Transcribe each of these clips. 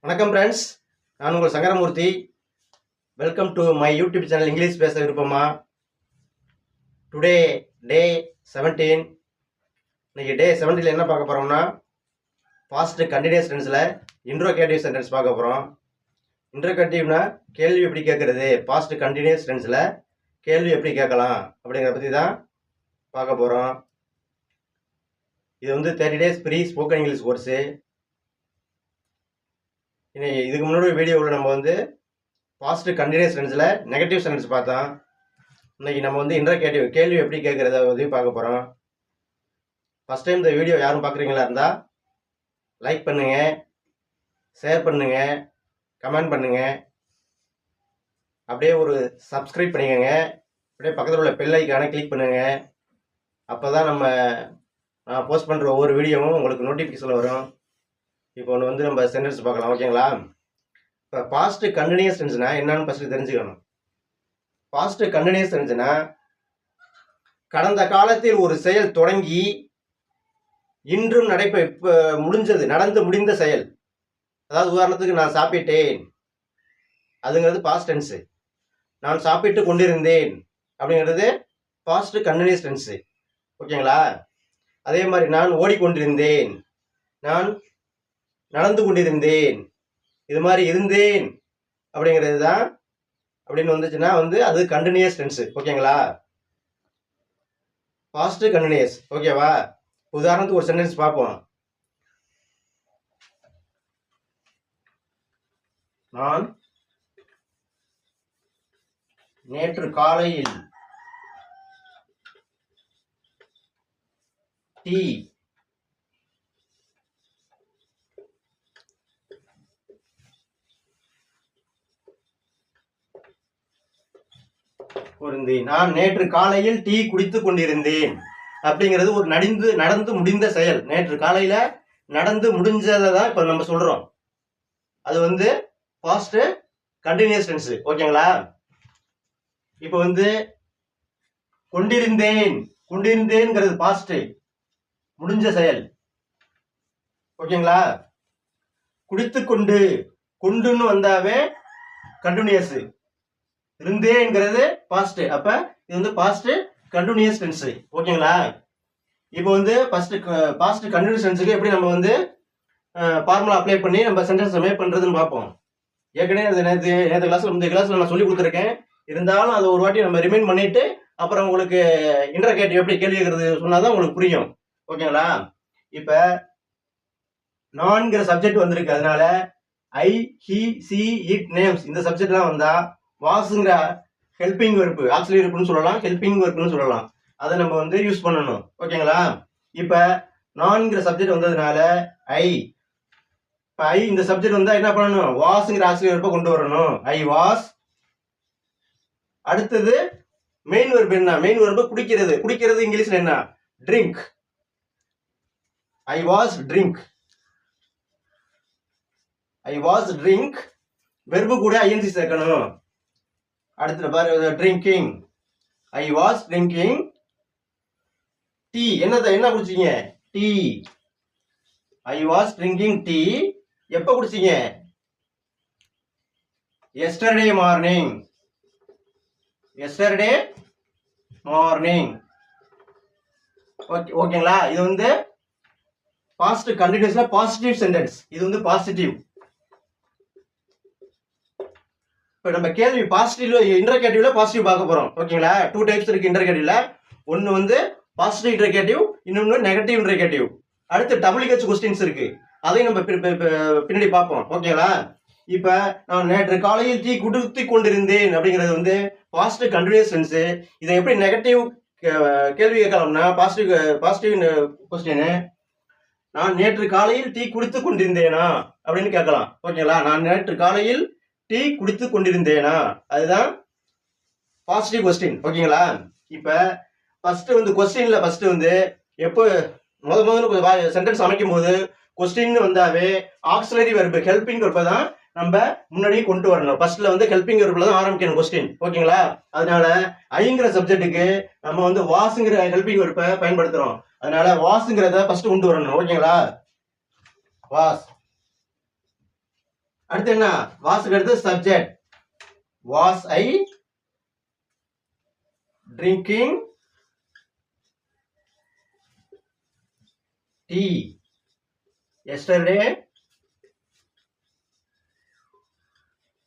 வணக்கம் ஃப்ரெண்ட்ஸ், நான் உங்கள் Sankaramurthy. Welcome to my YouTube channel English பேச விருப்பமா. டுடே டே 17. இன்னைக்கு டே 17 என்ன பார்க்க போகிறோம்னா, பாஸ்ட் கண்டினியூஸ் டென்ஸில் இன்ட்ரோகேட்டிவ் சென்டென்ஸ் பார்க்க போகிறோம். இன்ட்ரோகேட்டிவ்னா கேள்வி எப்படி கேட்குறது, பாஸ்ட் கண்டினியூஸ் டென்ஸில் கேள்வி எப்படி கேட்கலாம் அப்படிங்கிறத பற்றி தான் பார்க்க போகிறோம். இது வந்து 30 days free spoken English course. இதுக்கு முன்னாடி வீடியோவில் நம்ம வந்து பாஸ்ட் கண்டினியூஸ் டென்ஸில் நெகட்டிவ் சென்டென்ஸ் பார்த்தோம். இன்னைக்கு நம்ம வந்து இன்ட்ரோகேட்டிவ் கேள்வி எப்படி கேட்குறத பற்றி பார்க்க போகிறோம். ஃபஸ்ட் டைம் இந்த வீடியோ யாரும் பார்க்குறீங்களா இருந்தால் லைக் பண்ணுங்கள், ஷேர் பண்ணுங்கள், கமெண்ட் பண்ணுங்கள், அப்படியே ஒரு சப்ஸ்கிரைப் பண்ணிக்கோங்க. அப்படியே பக்கத்தில் உள்ள பெல் ஐக்கானை கிளிக் பண்ணுங்கள். அப்போ தான் நான் போஸ்ட் பண்ணுற ஒவ்வொரு வீடியோவும் உங்களுக்கு நோட்டிஃபிகேஷன் வரும். இப்போ ஒன்று வந்து நம்ம சென்டென்ஸ் பார்க்கலாம், ஓகேங்களா? இப்போ பாஸ்ட் கண்டினியூஸ் டென்ஸ்னா என்னன்னு ஃபஸ்ட்டு தெரிஞ்சுக்கணும். பாஸ்ட் கண்டினியூஸ் டென்ஸ்னா கடந்த காலத்தில் ஒரு செயல் தொடங்கி இன்றும் இப்போ நடந்து முடிந்த செயல். அதாவது உதாரணத்துக்கு நான் சாப்பிட்டேன், அதுங்கிறது பாஸ்ட் டென்ஸு. நான் சாப்பிட்டு கொண்டிருந்தேன் அப்படிங்கிறது பாஸ்ட் கண்டினியூஸ் டென்ஸு, ஓகேங்களா? அதே மாதிரி நான் ஓடிக்கொண்டிருந்தேன், நான் நடந்து கொண்டிருந்தேன், இது மாதிரி இருந்தேன் அப்படிங்கிறது தான் அப்படின்னு வந்துச்சுன்னா வந்து அது கண்டினியூஸ் டென்ஸு, ஓகேங்களா? பாஸ்ட் கண்டினியூஸ், ஓகேவா? உதாரணத்துக்கு ஒரு சென்டென்ஸ் பார்ப்போம். நான் நேற்று காலையில் டீ நான் நேற்று காலையில் டீ குடித்துக் கொண்டிருந்தேன் அப்படிங்கிறது ஒரு நடந்து முடிந்த செயல். நேற்று காலையில நடந்து முடிஞ்சதை தான் இப்ப நம்ம சொல்றோம். அது வந்து பாஸ்ட் கண்டினியூஸ் டென்ஸ், ஓகேங்களா? இப்ப வந்து கொண்டிருந்தேன்ங்கிறது பாஸ்ட் முடிஞ்ச செயல், ஓகேங்களா? கொண்டுன்னு வந்தாவே கண்டினியூஸ், இருந்தேங்கிறது பாஸ்ட். அப்ப இது வந்து பாஸ்ட் கண்டினியூஸ் டென்ஸ், ஓகேங்களா? இப்போ வந்து பாஸ்ட் கண்டினியூஸ் டென்ஸுக்கு எப்படி நம்ம வந்து ஃபார்முலா அப்ளை பண்ணி நம்ம சென்டென்ஸ் மேக் பண்றதுன்னு பார்ப்போம். ஏற்கனவே நேற்று கிளாஸ்ல நான் சொல்லி கொடுத்துருக்கேன். இருந்தாலும் அதை ஒரு வாட்டி நம்ம ரிமைண்ட் பண்ணிட்டு அப்புறம் உங்களுக்கு இன்ட்ரோகேட்டிவ் எப்படி கேள்வி கேட்கறது சொன்னாதான் உங்களுக்கு புரியும், ஓகேங்களா? இப்ப நான்கிற சப்ஜெக்ட் வந்திருக்கு, அதனால ஐ, ஹி, சி, இட், நேம்ஸ் இந்த சப்ஜெக்ட்லாம் வந்தா வாஸ்ங்கிற ஹெல்பிங் வெர்பு, ஆக்சிலரி வெர்புன்னு சொல்லலாம், ஹெல்பிங் வெர்புன்னு சொல்லலாம், அதை நம்ம வந்து யூஸ் பண்ணணும், ஓகேங்களா? இப்ப நான்கிற சப்ஜெக்ட் வந்ததுனால ஐ இந்த சப்ஜெக்ட் வந்தா என்ன பண்ணணும், வாஸ்ங்கிற ஆக்சிலரி வெர்பை கொண்டு வரணும், ஐ வாஸ். அடுத்தது மெயின் வெர்பு என்ன, மெயின் வெர்பு குடிக்கிறது இங்கிலீஷ்ல என்ன, drink. I was drink, I was drink, verb கூட ஐஎன்சி சேர்க்கணும். அடுத்து பாரு, drinking, I was drinking tea. என்ன குடிச்சீங்க, tea. I was drinking tea, எப்ப குடிச்சீங்க, எஸ்டர்டே மார்னிங், எஸ்டர்டே மார்னிங், ஓகேங்களா? இது வந்து பாஸ்ட் கண்டினியூஸ்ல பாசிட்டிவ் சென்டென்ஸ், இது வந்து பாசிட்டிவ். இப்போ நம்ம கேள்வி பாசிட்டிவ்ல இன்ட்ரோகேட்டிவ்ல பாசிட்டிவ் பார்க்க போறோம், ஓகேங்களா? 2 டைப்ஸ் இருக்கு இன்ட்ரோகேட்டிவ்ல. ஒன்னு வந்து பாசிட்டிவ் இன்ட்ரோகேட்டிவ், இன்னொன்னு நெகட்டிவ் இன்ட்ரோகேட்டிவ். அடுத்து WH கொஸ்டின்ஸ் இருக்கு, அதையும் நம்ம பின்னாடி பார்ப்போம், ஓகேங்களா? இப்ப நான் நேற்று காலையில் டீ குடித்துக் கொண்டிருந்தேன் அப்படிங்கிறது வந்து பாசிட்டிவ் கண்டினியூஸ் டென்ஸ். இதை எப்படி நெகட்டிவ் கேள்வி கேட்கலாம்னா, பாசிட்டிவ் கொஸ்டின், நான் நேற்று காலையில் டீ குடித்துக் கொண்டிருந்தேனா அப்படின்னு கேட்கலாம், ஓகேங்களா? நான் நேற்று காலையில் டீ குடித்துக் கொண்டிருந்தேனா, அதுதான் பாசிட்டிவ் கொஸ்டின், ஓகேங்களா? இப்ப ஃபர்ஸ்ட் வந்து எப்போ முதல்ல சென்டென்ஸ் அமைக்கும் போது கொஸ்டின் வந்தாவே ஆக்சிலரி வெர்பு ஹெல்பிங் வெர்பை தான் நம்ம முன்னாடி கொண்டு வரணும். ஃபர்ஸ்ட்ல வந்து ஹெல்பிங் வெர்புல தான் ஆரம்பிக்கணும் கொஸ்டின், ஓகேங்களா? அதனால ஐங்கிற சப்ஜெக்ட்டுக்கு நம்ம வந்து வாஸ்ங்கிற ஹெல்பிங் வெர்பை பயன்படுத்துறோம். அதனால வாஸ்ங்கிறத ஃபர்ஸ்ட் கொண்டு வரணும், ஓகேங்களா? வாஸ். அடுத்து என்ன வாஸ்க்கு அடுத்து subject. Was I drinking tea yesterday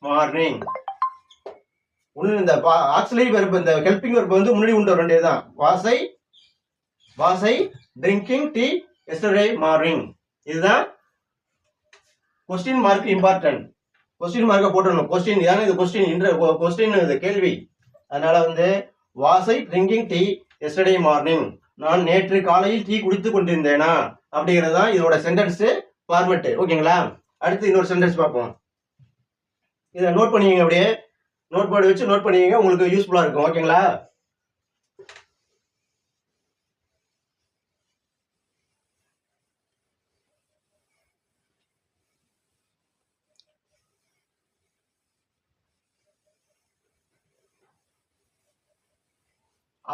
morning. ஒன்று இந்த ஆக்சிலரி வெர்ப் இந்த ஹெல்பிங் வெர்ப் வந்து முன்னாடி கொண்டு வர வேண்டியதுதான். Was I drinking tea yesterday morning. இதுதான் கொஸ்டின் மார்க் இம்பார்ட்டன்ட். கொஸ்டின் மார்க்கை போட்டுடணும். கொஸ்டின் ஏன்னா இது கொஸ்டின் இது கேள்வி. அதனால வந்து was I drinking tea yesterday morning, நான் நேற்று காலையில் டீ குடித்து கொண்டிருந்தேனா அப்படிங்கிறது தான் இதோட சென்டென்ஸ் ஃபார்மெட். ஓகேங்களா? அடுத்து இன்னொரு சென்டென்ஸ் பார்ப்போம். இதை நோட் பண்ணிக்கங்க, அப்படியே நோட் போர்டு வச்சு நோட் பண்ணிக்கங்க, உங்களுக்கு யூஸ்ஃபுல்லா இருக்கும். ஓகேங்களா?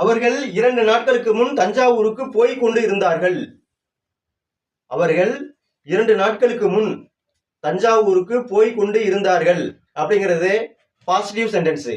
அவர்கள் 2 நாட்களுக்கு முன் தஞ்சாவூருக்கு போய் கொண்டு இருந்தார்கள். அவர்கள் 2 நாட்களுக்கு முன் தஞ்சாவூருக்கு போய் கொண்டு இருந்தார்கள் அப்படிங்கிறது பாசிட்டிவ் சென்டென்ஸ்.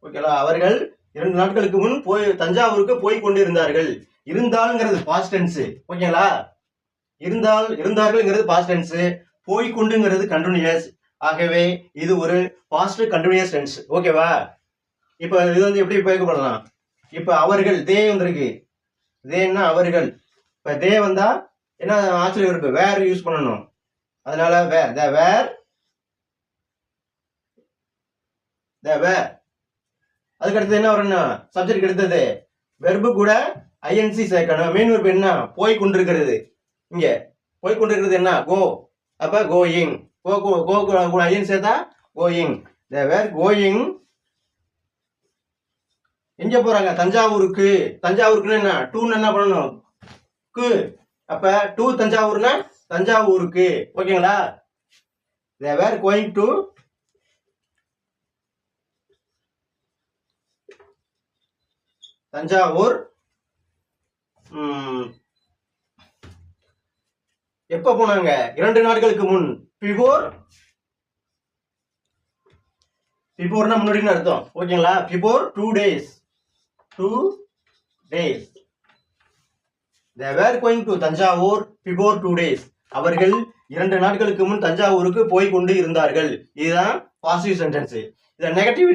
ஓகேங்களா? அவர்கள் 2 நாட்களுக்கு முன் தஞ்சாவூருக்கு போய் கொண்டிருந்தார்கள். இருந்தால்ங்கிறது பாஸ்ட் டென்ஸ். ஓகேங்களா? இருந்தார்கள்ங்கிறது பாஸ்ட் டென்ஸ், போய் கொண்டுங்கிறது கண்டினியூஸ். ஆகவே இது ஒரு பாஸ்ட் கண்டினியூஸ் டென்ஸ். ஓகேவா? இப்போ இது வந்து எப்படி உபயோகப்படலாம்? இப்போ அவர்கள் தே வந்திருக்கு. தேன்னா அவர்கள். இப்போ தே வந்தா என்ன ஆக்சுவலி இருக்கு? வேர் யூஸ் பண்ணணும். அதனால வேர் அதுக்கு அடுத்தது என்ன வரணும்? சப்ஜெக்ட் அடுத்தது வெர்பு கூட ஐஎன்சி சேர்க்கணும். மெயின் வெர்பு என்ன? போய் கொண்டிருக்கிறது. இங்க போய் கொண்டிருக்கிறது என்ன? கோ. அப்ப கோயிங். கோ கூட ஐஎன் சேர்த்தா கோயிங். தேவர் கோயிங். எங்க போறாங்க? தஞ்சாவூருக்கு. தஞ்சாவூருக்குன்னு என்ன? டூன்னு என்ன பண்ணணும்? கு. அப்ப டூ தஞ்சாவூர்னா தஞ்சாவூருக்கு. ஓகேங்களா? தேவர் கோயிங் டு தஞ்சாவூர். எப்ப போனாங்க? 2 நாட்களுக்கு முன். பிபோர்னா முன்னாடின்னு அர்த்தம். ஓகேங்களா? Before 2 days. They were going to Thanjavur before 2 days. அவர்கள் 2 நாட்களுக்கு முன் தஞ்சாவூருக்கு போய் கொண்டு இருந்தார்கள். இதுதான் பாசிட்டிவ் சென்டென்ஸ். இத நெகட்டிவ்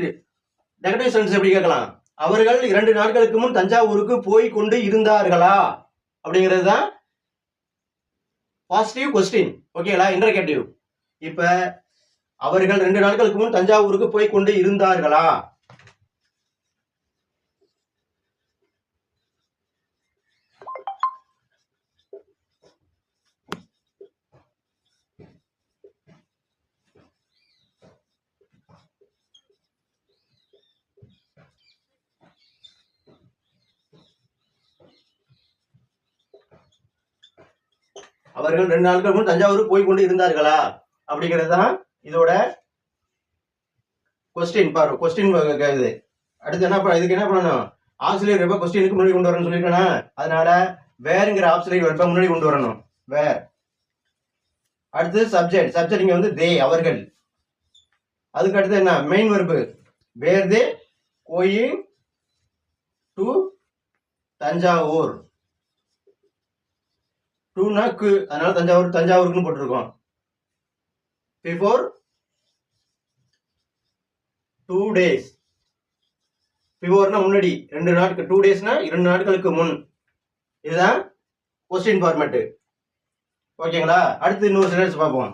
சென்டென்ஸ் எப்படி கேட்கலாம்? அவர்கள் 2 நாட்களுக்கு முன் தஞ்சாவூருக்கு போய் கொண்டு இருந்தார்களா அப்படிங்கிறது தான் பாசிட்டிவ் கொஸ்டின். ஓகேங்களா? இன்டர்கேட்டிவ். இப்ப அவர்கள் 2 நாட்களுக்கு முன் தஞ்சாவூருக்கு போய் கொண்டு இருந்தார்களா? அவர்கள் 2 நாட்கள் முன் தஞ்சாவூருக்கு போய் கொண்டு இருந்தார்களா அப்படிங்கிறது தான் இதோட கொஸ்டின். பாரு, கொஸ்டின் இது. அடுத்து என்ன இதுக்கு என்ன பண்ணணும்? ஆக்சிலரி வெர்பை கொஸ்டினுக்கு முன்னாடி கொண்டு வரணும்னு சொல்லிருக்கேன். அதனால வேர்ங்கிற ஆக்சிலரி வெர்பை முன்னாடி கொண்டு வரணும். வேர். அடுத்து சப்ஜெக்ட் இங்க வந்து தே அவர்கள். அதுக்கு அடுத்து என்ன? Main verb were they going to Thanjavur. டூனா கு, அதனால தஞ்சாவூருக்குன்னு போட்டிருக்கோம். Before 2 days. பிஃபோர்னா முன்னாடி. 2 நாட்கள். 2 daysனா 2 நாட்களுக்கு முன். இதுதான் கொஸ்டின் ஃபார்மேட். ஓகேங்களா? அடுத்து இன்னொரு சென்டென்ஸ் பார்ப்போம்.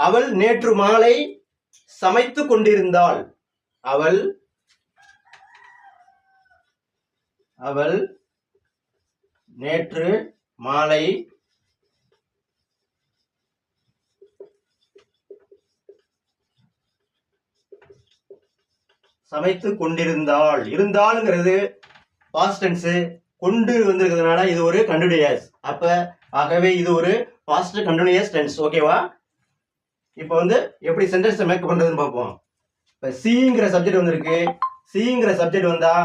அவள் நேற்று மாலை சமைத்து கொண்டிருந்தாள். அவள் நேற்று மாலை சமைத்து கொண்டிருந்தாள். இருந்தாள்ங்கிறது பாஸ்ட் டென்ஸ், கொண்டு வந்திருக்கிறதுனால இது ஒரு கண்டினியூஸ். அப்ப ஆகவே இது ஒரு பாஸ்ட் கண்டினியூஸ் டென்ஸ். ஓகேவா? இப்போ வந்து எப்படி சென்டென்ஸ் மேக் பண்றதுன்னு பார்ப்போம். இப்போ சிங்கிற சப்ஜெக்ட் வந்திருக்கு. சிங்கிற சப்ஜெக்ட் வந்தா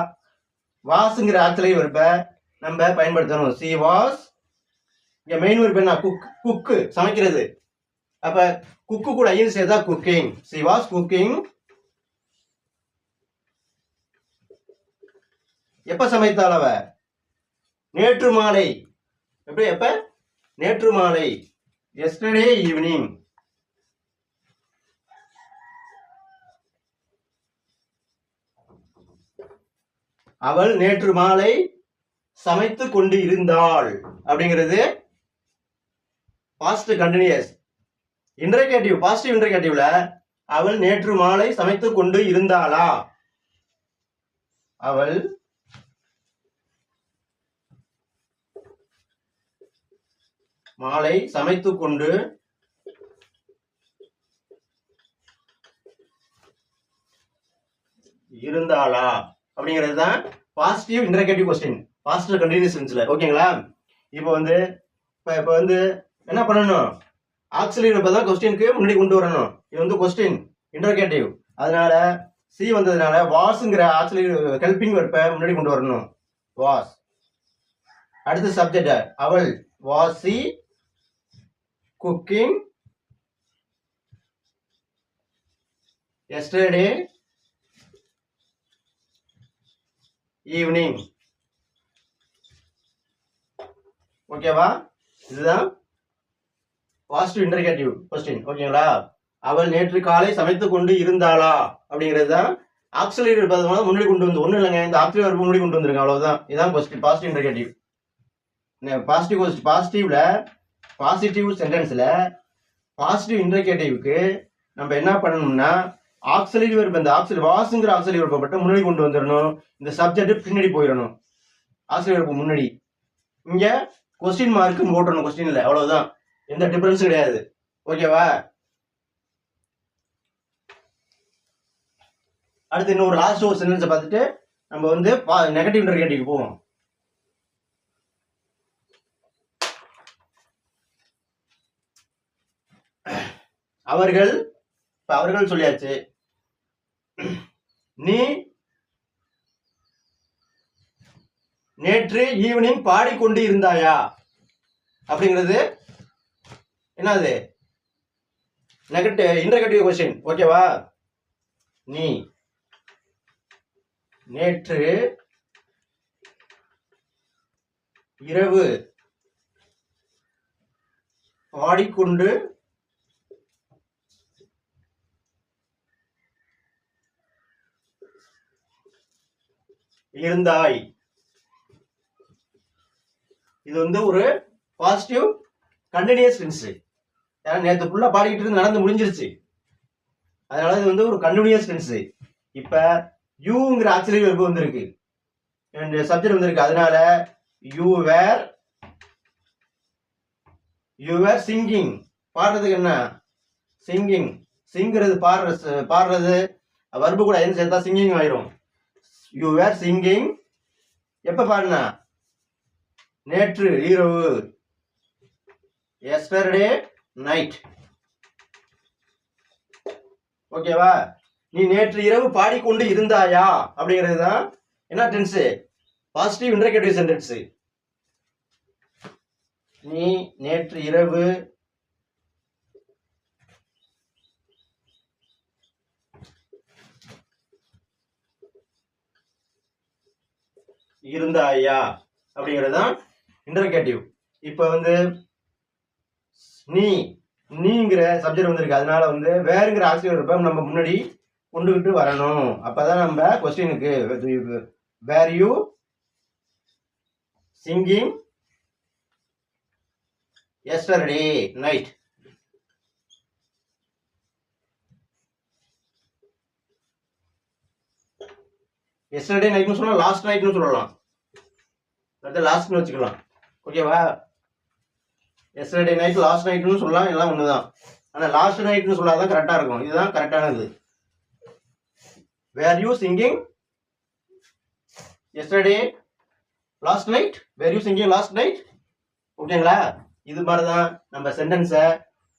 வாஸ்ங்கிற ஆக்சிலரி வெர்பை நம்ம பயன்படுத்தணும். C was. இங்க மெயின் வெர்ப் என்ன? குக்கு, சமைக்கிறது. அப்ப குக்கு கூட ஐஎன் சேர்த்தா குக்கிங். C was cooking. எப்ப சமைத்தாள் அவ? நேற்று மாலை. எப்படி? எப்ப? நேற்று மாலை. Yesterday evening. அவள் நேற்று மாலை சமைத்து கொண்டு இருந்தாள் அப்படிங்கிறது பாஸ்ட் கண்டினியூஸ். இன்டர்கேட்டிவ், பாசிட்டிவ் இன்டர்கேட்டிவ்ல அவள் நேற்று மாலை சமைத்து கொண்டு இருந்தாளா? அவள் மாலை சமைத்து கொண்டு இருந்தாளா அப்படிங்கிறது தான் பாசிட்டிவ் இன்டர்கேட்டிவ் கொஸ்டின், பாஸ்ட் கண்டினியூஸ் டென்ஸ்ல. ஓகேங்களா? இப்போ வந்து இப்போ வந்து என்ன பண்ணணும்? ஆக்சிலரி வெர்பை தான் கொஸ்டினுக்கு முன்னாடி கொண்டு வரணும். இது வந்து கொஸ்டின் இன்டர்கேட்டிவ். அதனால சி வந்ததுனால வாஸ்ங்கிற ஆக்சிலரி ஹெல்பிங் வெர்பை முன்னாடி கொண்டு வரணும். வாஸ். அடுத்த சப்ஜெக்ட் அவள். Was C cooking yesterday evening. ஓகேவா? இதுதான் பாசிட்டிவ் இன்டர்கேட்டிவ் கொஸ்டின். ஓகேங்களா? அவள் நேற்று காலை சமைத்து கொண்டு இருந்தாளா அப்படிங்கிறது தான் ஆக்சிலரி வெர்பை முன்னாடி கொண்டு வந்து. ஒன்றும் இல்லைங்க, இந்த ஆக்சிலரி வெர்பை முன்னாடி கொண்டு வந்துருங்க, அவ்வளவுதான். இதான் கொஸ்டின், பாசிட்டிவ் இன்டர்கேட்டிவ். பாசிட்டிவ் சென்டென்ஸ்ல பாசிட்டிவ் இன்டர்கேட்டிவ்க்கு நம்ம என்ன பண்ணணும்னா ஆக்சிலரி வெர்ப், இந்த வாஸ்ங்கிற ஆக்சிலரி வெர்பை மட்டும் முன்னாடி கொண்டு வந்துடணும். இந்த சப்ஜெக்ட் பின்னாடி போயிடணும். ஆக்சிலரி வெர்ப் முன்னாடி. இங்க கொஸ்டின் மார்க் போட்டுறணும் கொஸ்டின்ல, அவ்வளவுதான். எந்த டிஃபரன்ஸும் கிடையாது. ஓகேவா? அடுத்து இன்னொரு லாஸ்ட் ஒரு சென்டென்ஸை பார்த்துட்டு நம்ம வந்து நெகட்டிவ் இன்டர்கேட்டிவ்க்கு போவோம். அவர்கள், அவர்கள் சொல்லியாச்சு. நீ நேற்று ஈவினிங் பாடிக்கொண்டு இருந்தாயா அப்படிங்கிறது என்னது? Negative interrogative question. ஓகேவா? நீ நேற்று இரவு பாடிக்கொண்டு இருந்தாய். இது வந்து ஒரு பாசிட்டிவ் கண்டினியூஸ் டென்ஸ். ஏன்னா நேற்று ஃபுல்லா பாடிக்கிட்டு இருந்து நடந்து முடிஞ்சிருச்சு, அதனால இது வந்து ஒரு கண்டினியூஸ் டென்ஸ். இப்ப யூங்கிற ஆக்சிலரி வெர்ப் வந்திருக்கு, சப்ஜெக்ட் வந்திருக்கு. அதனால யூ வேர் சிங்கிங். பாடுறதுக்கு என்ன? சிங்கிங். சிங்கிறது பாடுறது வர்பு கூட என்ன சேர்த்தா சிங்கிங் ஆயிரும். You were singing. எப்ப பாடினா? நேற்று இரவு. Yesterday night. ஓகேவா? நீ நேற்று இரவு பாடிக்கொண்டு இருந்தாயா அப்படிங்கிறது தான் என்ன டென்ஸ்? Positive இன்டர்கேட்டிவ் sentence. நீ நேற்று இரவு இருந்தாயா அப்படிங்கிறது தான் இன்டர்கேட்டிவ். இப்ப வந்து நீங்கிற சப்ஜெக்ட் வந்திருக்கு, அதனால வந்து வேறுங்கிற ஆக்சிலரி வெர்பை நம்ம முன்னாடி கொண்டுகிட்டு வரணும். அப்பதான் நம்ம கொஸ்டினுக்கு were you singing yesterday night. Yesterday நைட்னு சொல்லலாம், லாஸ்ட் நைட்னு சொல்லலாம், அடுத்து லாஸ்ட்னு வச்சுக்கலாம். ஓகேவா? எஸ்டர்டே நைட், லாஸ்ட் நைட்னு சொல்லலாம், எல்லாம் ஒன்று தான். ஆனால் லாஸ்ட் நைட்னு சொல்லாதான் கரெக்டாக இருக்கும். இதுதான் கரெக்டானது. Were you singing yesterday last night, were you singing last night. ஓகேங்களா? இது மாதிரி தான் நம்ம சென்டென்ஸை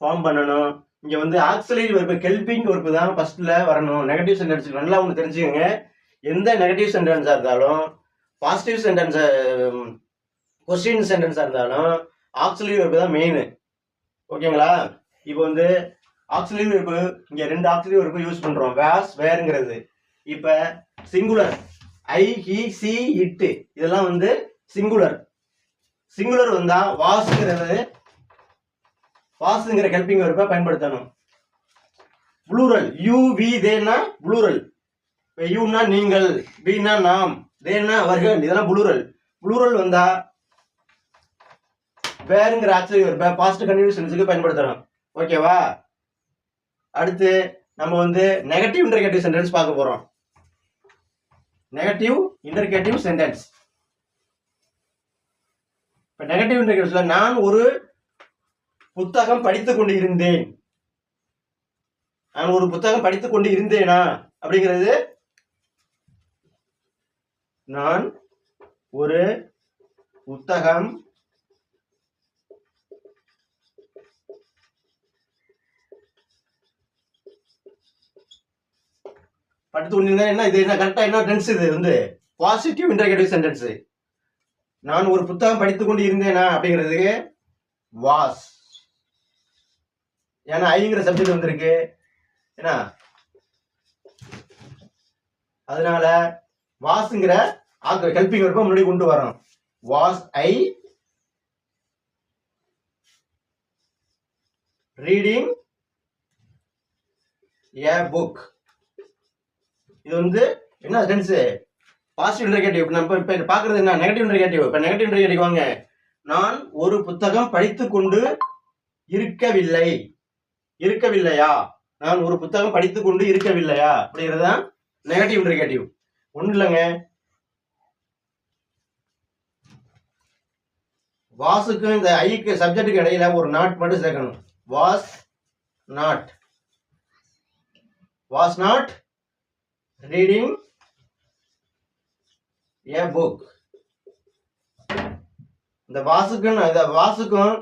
ஃபார்ம் பண்ணணும். இங்கே வந்து ஆக்சிலரி வெர்பு, ஹெல்பிங் வெர்பு தான் ஃபர்ஸ்ட்ல வரணும். நெகட்டிவ் சென்டென்ஸ் நல்லா ஒன்று தெரிஞ்சுக்கோங்க. எந்த நெகட்டிவ் சென்டென்ஸாக இருந்தாலும், பாசிட்டிவ் சென்டென்ஸ், கொஸ்டின் சென்டென்ஸாக இருந்தாலும் ஆக்சிலரி வெர்பு தான் மெயின். ஓகேங்களா? இப்போ வந்து ஆக்சிலரி வெர்பு, இங்கே 2 ஆக்சிலரி வெர்பு யூஸ் பண்ணுறோம். வேஸ், வேருங்கிறது. இப்போ சிங்குலர் ஐ, ஹி, சி, இட்டு, இதெல்லாம் வந்து சிங்குலர். சிங்குலர் வந்தா வாஸ்ங்கிற ஹெல்பிங் வெர்பை பயன்படுத்தணும். ப்ளூரல் யூ, வி, தேனா ப்ளூரல். யூனா நீங்கள், வினா நாம், தேனா அவர்கள், இதெல்லாம் ப்ளூரல். ப்ளூரல் வந்தா வேறுங்கிற ஆக்சிலரி வெர்பை பாஸ்ட் கண்டினியூஸ் டென்ஸ்க்கு பயன்படுத்தணும். ஓகேவா? அடுத்து நம்ம வந்து நெகட்டிவ் இன்டர்கேட்டிவ் சென்டென்ஸ் பார்க்க போறோம். Negative interrogative sentence. இப்ப நெகட்டிவ் இன்டர்கேட்டிவ்ஸ்ல நான் ஒரு புத்தகம் படித்துக் கொண்டு இருந்தேன். நான் ஒரு புத்தகம் படித்துக் கொண்டு இருந்தேனா அப்படிங்கிறது, நான் ஒரு புத்தகம் படித்து கொண்டிருந்தேன். என்ன இது, என்ன கரெக்டா என்ன டென்ஸ்? இது வந்து பாசிட்டிவ் இன்டர்கேட்டிவ் சென்டென்ஸ். நான் ஒரு புத்தகம் படித்துக் கொண்டு இருந்தேனா அப்படிங்கிறதுக்கு வாஸ். ஏன்னா ஐங்கிற சப்ஜெக்ட் வந்திருக்கு. ஏன்னா அதனால வாஸ்ங்கிற ஹெல்பிங் வெர்பை முன்னாடி கொண்டு வரோம். Was I reading a book. இது வந்து என்ன டென்ஸ்? பாசிட்டிவ் இன்டர்கேட்டிவ். நம்ம இப்ப பாக்குறது என்ன? நெகட்டிவ் இன்டர்கேட்டிவ். இப்ப நெகட்டிவ் இன்டர்கேட்டிவ் வாங்க. நான் ஒரு புத்தகம் படித்துக் கொண்டு இருக்கவில்லை. இருக்கவில்லையா? நான் ஒரு புத்தகம் படித்துக் கொண்டு இருக்கவில்லையா அப்படிங்கிறது நெகட்டிவ் இன்டர்கேட்டிவ். ஒண்ணு இல்லைங்க, வாசுக்கும் இந்த ஐக்கு சப்ஜெக்டுக்கு இடையில ஒரு நாட் மட்டும் சேர்க்கணும். Was not, was not reading a book. இந்த வாசுக்கும்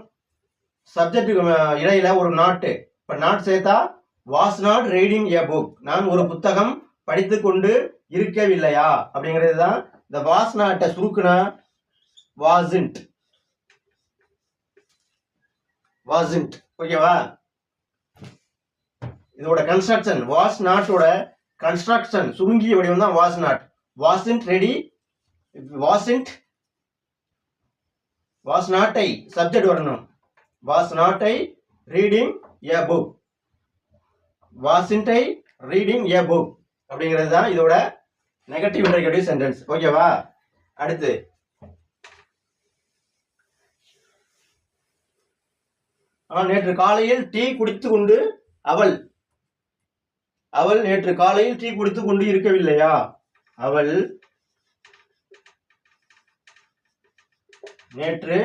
சப்ஜெக்டுக்கு இடையில ஒரு நாட்டு. இப்ப நாட் சேர்த்தா was not reading a book. நான் ஒரு புத்தகம் படித்துக் கொண்டு இருக்கவில்லையா அப்படிங்கிறது தான். இந்த வாஸ் நாட்டை சுருக்குனா வாஸ்ன்ட். வாஸ்ன்ட். ஓகேவா? இதோட கன்ஸ்ட்ரக்ஷன், வாஸ் நாட்டோட கன்ஸ்ட்ரக்ஷன் சுருங்கிய வடிவம் தான் was not. Wasn't ready, wasn't, was not I subject வரணும். Was not I reading a book, wasn't I reading a book அப்படிங்கிறது தான் இதோட நெகட்டிவ் இன்டர்கேட்டிவ் சென்டென்ஸ். ஓகேவா? அடுத்து நேற்று காலையில் டீ குடித்துக் கொண்டு அவள் நேற்று காலையில் டீ குடித்துக் கொண்டு இருக்கவில்லையா? அவள் நேற்று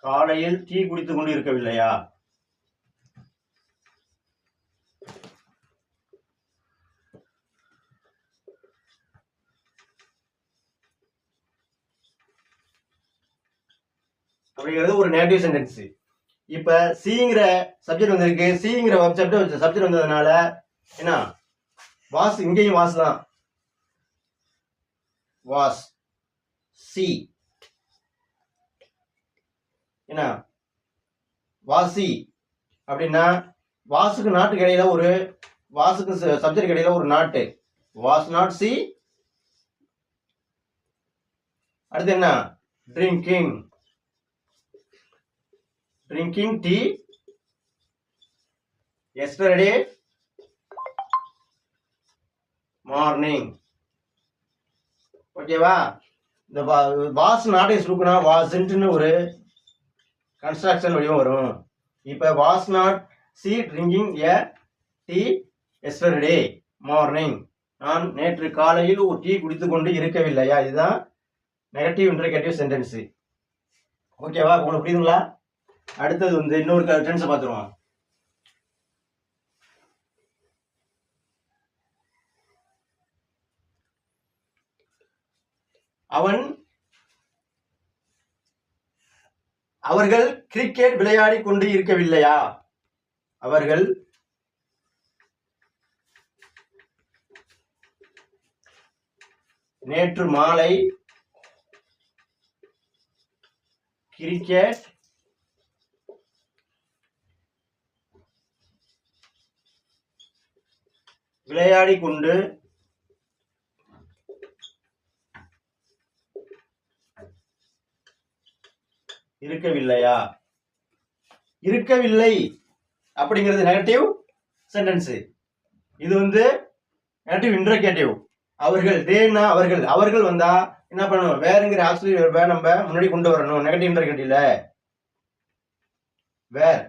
காலையில் டீ குடித்துக் கொண்டு இருக்கவில்லையா? அப்படிங்கிறது ஒரு நெகட்டிவ் சென்டென்ஸ். இப்ப சிங்கிற சப்ஜெக்ட் வந்திருக்கு. சிங்கிற சப்ஜெக்ட் வந்ததுனால என்ன, வாஸ் இங்கேயும் வாஸ் தான். வாஸ் சி என்ன, வாசி அப்படின்னா வாசுக்கு நாட்டுக்கு இடையில ஒரு, வாசுக்கு சப்ஜெக்ட் இடையில ஒரு நாட்டு. Was not C. அடுத்து என்ன, drinking. Drinking tea yesterday morning. ஓகேவா? இந்த வாஸ் நாட்டை சுருக்குனா வாஸ்ன்ட்னு ஒரு கன்ஸ்ட்ரக்ஷன் வடிவம் வரும். இப்ப was not C drinking A tea yesterday morning. நான் நேற்று காலையில் ஒரு டீ குடித்துக் கொண்டு இருக்கவில்லையா? இதுதான் நெகட்டிவ் இன்டர்கேட்டிவ் சென்டென்ஸ். ஓகேவா, உங்களுக்கு புரியுதுங்களா? அடுத்தது வந்து இன்னொரு டென்ஸ் பார்த்துருவோம். அவர்கள் கிரிக்கெட் விளையாடி கொண்டு இருக்கவில்லையா? அவர்கள் நேற்று மாலை கிரிக்கெட் விளையாடி கொண்டு இருக்கவில்லையா? இருக்கவில்லை அப்படிங்கிறது நெகட்டிவ் சென்டென்ஸ். இது வந்து நெகட்டிவ் இன்டர்கேட்டிவ். அவர்கள் தேனா அவர்கள் வந்தா என்ன பண்ணணும்? வேறுங்கிற ஆக்சிலரி வெர்பை நம்ம முன்னாடி கொண்டு வரணும். நெகட்டிவ் இன்டர்கேட்டிவ்ல வேர்.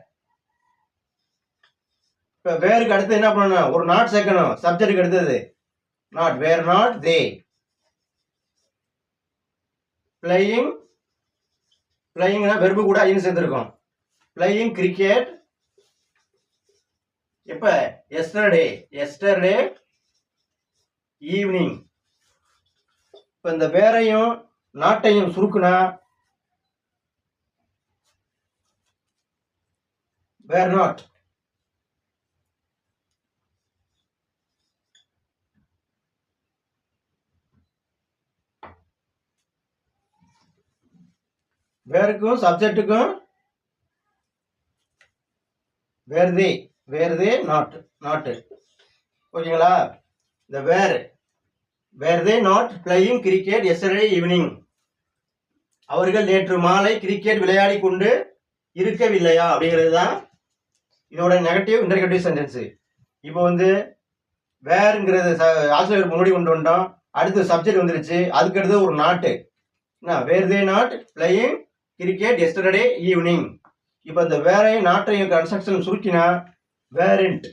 இப்ப வேருக்கு அடுத்து என்ன பண்ணணும்? ஒரு நாட் சேர்க்கணும். சப்ஜெக்ட்டுக்கு அடுத்தது not. Were not they playing. பிளேயிங்னா வெர்பு கூட ஐன்னு சேர்த்துருக்கோம். பிளேயிங் கிரிக்கெட் எப்ப? Yesterday evening. இப்ப இந்த வேரையும் நாட்டையும் சுருக்குனா வேர் நாட். வேருக்கும் சப்ஜெக்டுக்கும் வேர்தே நாட். ஓகேங்களா? இந்த வேர்தே not playing cricket yesterday evening. அவர்கள் நேற்று மாலை கிரிக்கெட் விளையாடி கொண்டு இருக்கவில்லையா அப்படிங்கிறது தான் இதோட நெகட்டிவ் இன்டர்கேட்டிவ் சென்டென்ஸ். இப்போ வந்து வேர்ங்கிறது ஆசிரியர் முன்னாடி கொண்டு வந்துட்டோம். அடுத்து சப்ஜெக்ட் வந்துருச்சு. அதுக்கு அடுத்து ஒரு not. Were they not playing cricket yesterday evening. இப்போ இந்த வேரையும் நாட்டையும் கன்ஸ்ட்ரக்ஷன் சுருக்கினா weren't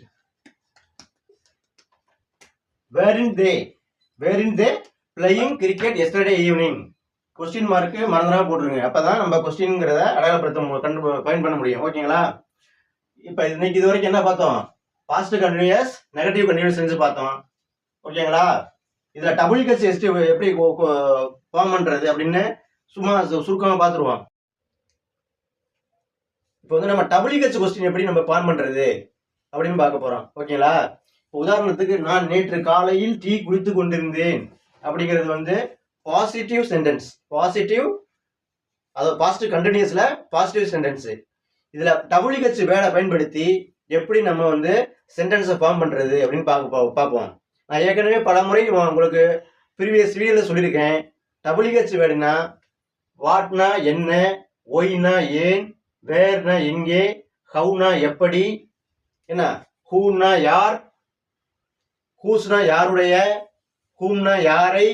they playing cricket yesterday evening. Question mark மறந்துடாம போட்டுருங்க. அப்பதான் நம்ம கொஸ்டின்ங்கிறத அடையாளப்படுத்த பயன் பண்ண முடியும். ஓகேங்களா? இப்போ இன்னைக்கு இது வரைக்கும் என்ன பார்த்தோம்? பாஸ்ட் கண்டினியூஸ், நெகட்டிவ் கண்டினியூஸ் செஞ்சு பார்த்தோம். ஓகேங்களா? இதுல WHST எப்படி ஃபார்ம் பண்றது அப்படின்னு சும்மா சுருக்கமா பார்த்துருவோம். இப்போ வந்து நம்ம WH கொஸ்டின் எப்படி நம்ம ஃபார்ம் பண்றது அப்படின்னு பார்க்க போறோம். ஓகேங்களா? உதாரணத்துக்கு நான் நேற்று காலையில் டீ குடித்து கொண்டிருந்தேன் அப்படிங்கிறது வந்து பாசிட்டிவ் சென்டென்ஸ். அதாவது பாஸ்ட் கண்டினியூஸ்ல பாசிட்டிவ் சென்டென்ஸ். இதுல WH வேர்டை பயன்படுத்தி எப்படி நம்ம வந்து சென்டென்ஸை ஃபார்ம் பண்றது அப்படின்னு பார்ப்போம். நான் ஏற்கனவே பல முறை உங்களுக்கு ப்ரீவியஸ் வீடியோல சொல்லியிருக்கேன். WH வேர்டுனா வாட்னா என்ன, ஒய்னா ஏன், வேர்னா எங்கே, ஹவுனா எப்படி, என்ன ஹூனா யார், ஹூஸ்னா யாருடைய, ஹூம்னா யாரை.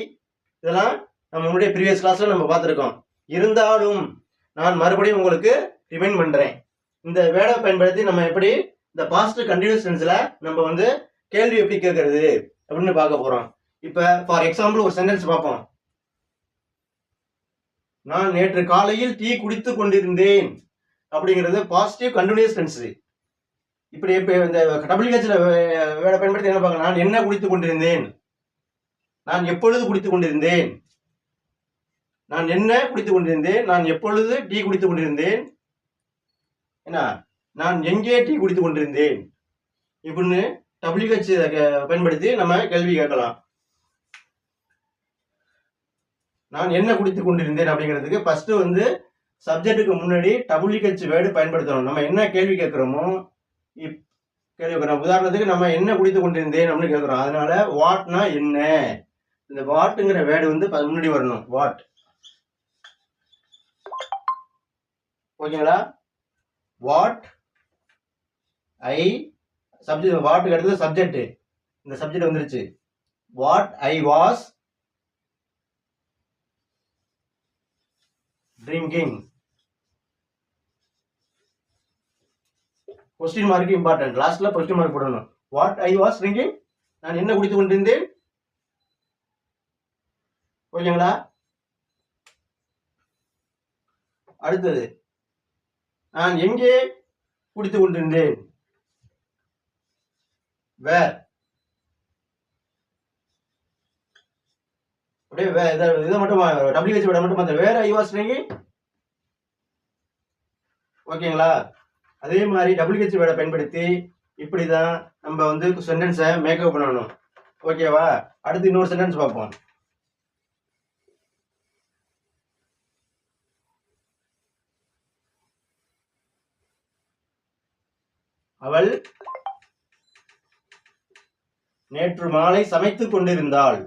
இதெல்லாம் நம்ம முன்னாடிய ப்ரீவியஸ் கிளாஸ்ல நம்ம பார்த்துருக்கோம். இருந்தாலும் நான் மறுபடியும் உங்களுக்கு ரிமைண்ட் பண்றேன். இந்த வேர்டை பயன்படுத்தி நம்ம எப்படி இந்த பாஸ்ட் கண்டினியூஸ் டென்ஸ்ல நம்ம வந்து கேள்வி எப்படி கேட்கறது அப்படின்னு பார்க்க போறோம். இப்ப ஃபார் எக்ஸாம்பிள் ஒரு சென்டென்ஸ் பார்ப்போம். நான் நேற்று காலையில் டீ குடித்து கொண்டிருந்தேன் அப்படிங்கிறது பாசிட்டிவ் கண்டினியூஸ் டென்ஸ். இப்படி இந்த WHல வேர்டை பயன்படுத்தி என்ன பார்க்கலாம்? நான் என்ன குடித்துக் கொண்டிருந்தேன், நான் எப்பொழுது குடித்துக் கொண்டிருந்தேன், நான் என்ன குடித்துக் கொண்டிருந்தேன், நான் எப்பொழுது டீ குடித்துக் கொண்டிருந்தேன், என்ன நான் எங்கே டீ குடித்துக் கொண்டிருந்தேன் இப்படின்னு WH பயன்படுத்தி நம்ம கேள்வி கேட்கலாம். நான் என்ன குடித்துக் கொண்டிருந்தேன் அப்படிங்கிறதுக்கு ஃபர்ஸ்ட் வந்து சப்ஜெக்டுக்கு முன்னாடி WH வேர்டு பயன்படுத்தணும். நம்ம என்ன கேள்வி கேட்கிறோமோ கேள்வி கேட்கிறோம். உதாரணத்துக்கு நம்ம என்ன குடித்துக் கொண்டிருந்தேன் அப்படின்னு கேட்கிறோம். அதனால வாட்னா என்ன, இந்த வாட்டுங்கிற வேர்டு வந்து முன்னாடி வரணும். வாட். ஓகேங்களா? What I subject. வாட்டுக்கு அடுத்தது சப்ஜெக்ட். இந்த சப்ஜெக்ட் வந்துருச்சு. What I was drinking. Question mark important. லாஸ்ட்ல கொஸ்டின் மார்க் போடணும். வாட் ஐ வாஸ் ட்ரிங்கிங், நான் என்ன குடித்துக் கொண்டிருந்தேன். ஓகேங்களா? அடுத்தது நான் எங்கே குடித்து கொண்டிருந்தேன். வேர். அப்படியே இதை மட்டும் WH விட மட்டும் மாத்த வேர் ஐ வாஸ் ட்ரிங்கிங். ஓகேங்களா? அதே மாதிரி WH வேர்டை பயன்படுத்தி இப்படிதான் நம்ம வந்து சென்டென்ஸை மேக்கப் பண்ணணும். ஓகேவா? அடுத்து இன்னொரு சென்டென்ஸ் பார்ப்போம். அவள் நேற்று மாலை சமைத்துக் கொண்டிருந்தாள்.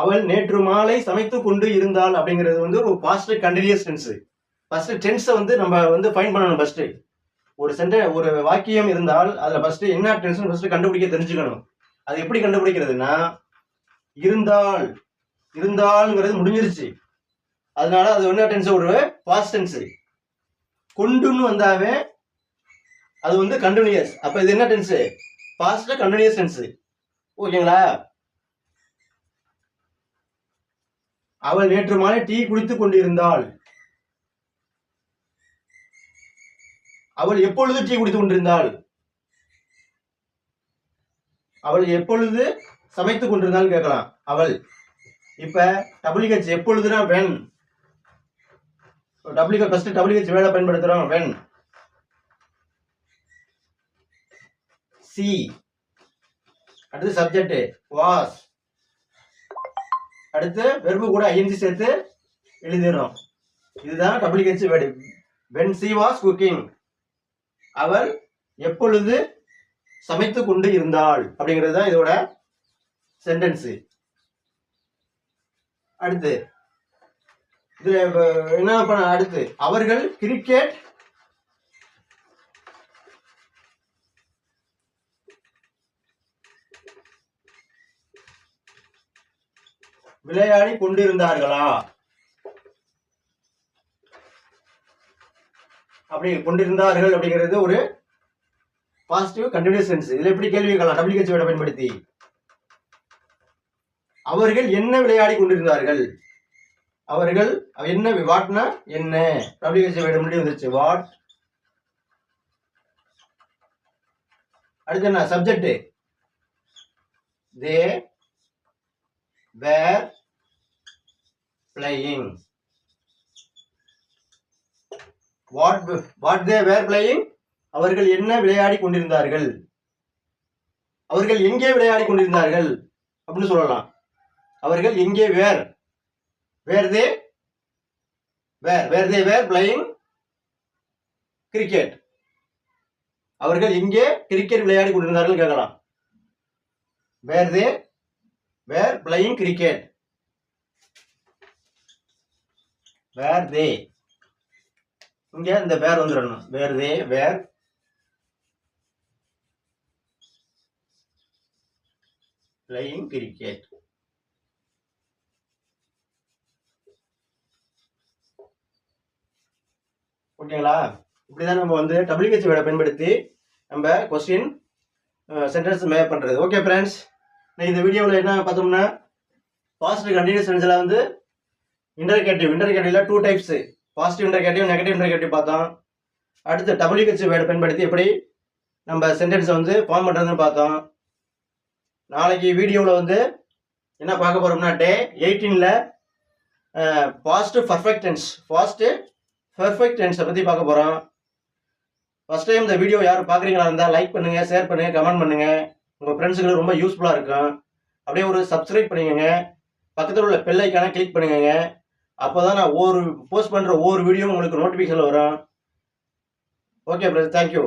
அவள் நேற்று மாலை சமைத்துக் கொண்டு இருந்தாள் அப்படிங்கிறது வந்து ஒரு பாஸ்ட் கண்டினியூஸ் டென்ஸ். ஃபர்ஸ்ட் டென்ஸை வந்து நம்ம வந்து ஃபைண்ட் பண்ணணும். ஃபர்ஸ்ட் ஒரு வாக்கியம் இருந்தால் அதுல ஃபர்ஸ்ட் என்ன டென்ஸ் ஃபர்ஸ்ட் கண்டுபிடிக்க தெரிஞ்சுக்கணும். அது எப்படி கண்டுபிடிக்கிறதுனா, இருந்தால்ங்கிறது முடிஞ்சிருச்சு, அதனால அது என்ன டென்ஸ்? ஒரு பாஸ்ட் டென்ஸ். கொண்டுன்னு வந்தாவே அது வந்து கண்டினியூஸ். அப்ப இது என்ன டென்ஸ்? Past continuous tense. ஓகேங்களா? அவள் நேற்று மாலை டீ குடித்துக் கொண்டிருந்தாள். அவள் எப்பொழுது டீ குடித்துக் கொண்டிருந்தாள்? அவள் எப்பொழுது சமைத்துக் கொண்டிருந்தாள் கேட்கலாம். அவள். இப்ப WH எப்பொழுதுனா when. ஃபர்ஸ்ட் WH வேர்டை பயன்படுத்துறோம். when. see. அடுத்து சப்ஜெக்ட் was. அடுத்து வெர்பு கூட ing சேர்த்து எழுதிடுறோம். இதுதான் WH word. when she was cooking. அவள் எப்பொழுது சமைத்துக் கொண்டு இருந்தாள் அப்படிங்கிறது தான் இதோட சென்டென்ஸ். அடுத்து இதுல என்ன பண்ண? அடுத்து அவர்கள் கிரிக்கெட் விளையாடி கொண்டிருந்தார்களா? அப்படி கொண்டிருந்தார்கள் அப்படிங்கிறது ஒரு பாசிட்டிவ் கண்டினியூஸ் டென்ஸ். இதுல எப்படி கேள்வி கேட்கலாம்? WH வேர்டை பயன்படுத்தி. அவர்கள் என்ன விளையாடி கொண்டிருந்தார்கள்? அவர்கள் என்ன? வாட்னா என்ன? WH வேர்டு முன்னாடி வந்துருச்சு. வாட். அடுத்து என்ன? Subject. they were playing. what they were playing. அவர்கள் என்ன விளையாடி கொண்டிருந்தார்கள்? அவர்கள் எங்கே விளையாடி கொண்டிருந்தார்கள் அப்படின்னு சொல்லலாம். அவர்கள் எங்கே were they were playing cricket. அவர்கள் எங்கே கிரிக்கெட் விளையாடி கொண்டிருந்தார்கள் கேட்கலாம். were they were playing cricket. were they. இங்க இந்த வேர் வந்துடணும். were they were playing cricket. ஓகேங்களா? இப்படிதான் நம்ம வந்து WH வேர்டை பயன்படுத்தி நம்ம கொஸ்டின் சென்டென்ஸ் மேப் பண்றது. ஓகே ஃப்ரெண்ட்ஸ், நான் இந்த வீடியோவில் என்ன பார்த்தோம்னா, பாசிட்டிவ் கண்டினியூஸ் டென்ஸ்ல வந்து இன்டர்கேட்டிவ்ல 2 டைப்ஸ், பாசிட்டிவ் இன்டர்கேட்டிவ், நெகட்டிவ் இன்டர்கேட்டிவ் பார்த்தோம். அடுத்து WH வேர்டை பயன்படுத்தி எப்படி நம்ம சென்டென்ஸை வந்து ஃபார்ம் பண்ணுறதுன்னு பார்த்தோம். நாளைக்கு வீடியோவில் வந்து என்ன பார்க்க போகிறோம்னா, டே 18ல் பாஸ்ட் பர்ஃபெக்ட் டென்ஸை பற்றி பார்க்க போகிறோம். ஃபர்ஸ்ட் டைம் இந்த வீடியோ யாரும் பார்க்குறீங்களா இருந்தால் லைக் பண்ணுங்கள், ஷேர் பண்ணுங்கள், கமெண்ட் பண்ணுங்கள். உங்கள் ஃப்ரெண்ட்ஸுங்களுக்கு ரொம்ப யூஸ்ஃபுல்லாக இருக்கும். அப்படியே ஒரு சப்ஸ்கிரைப் பண்ணிக்கோங்க, பக்கத்தில் உள்ள பெல் ஐக்கானை கிளிக் பண்ணுங்க. அப்போ தான் நான் போஸ்ட் பண்ணுற ஒவ்வொரு வீடியோ உங்களுக்கு நோட்டிஃபிகேஷன் வரும். Okay friends, thank you.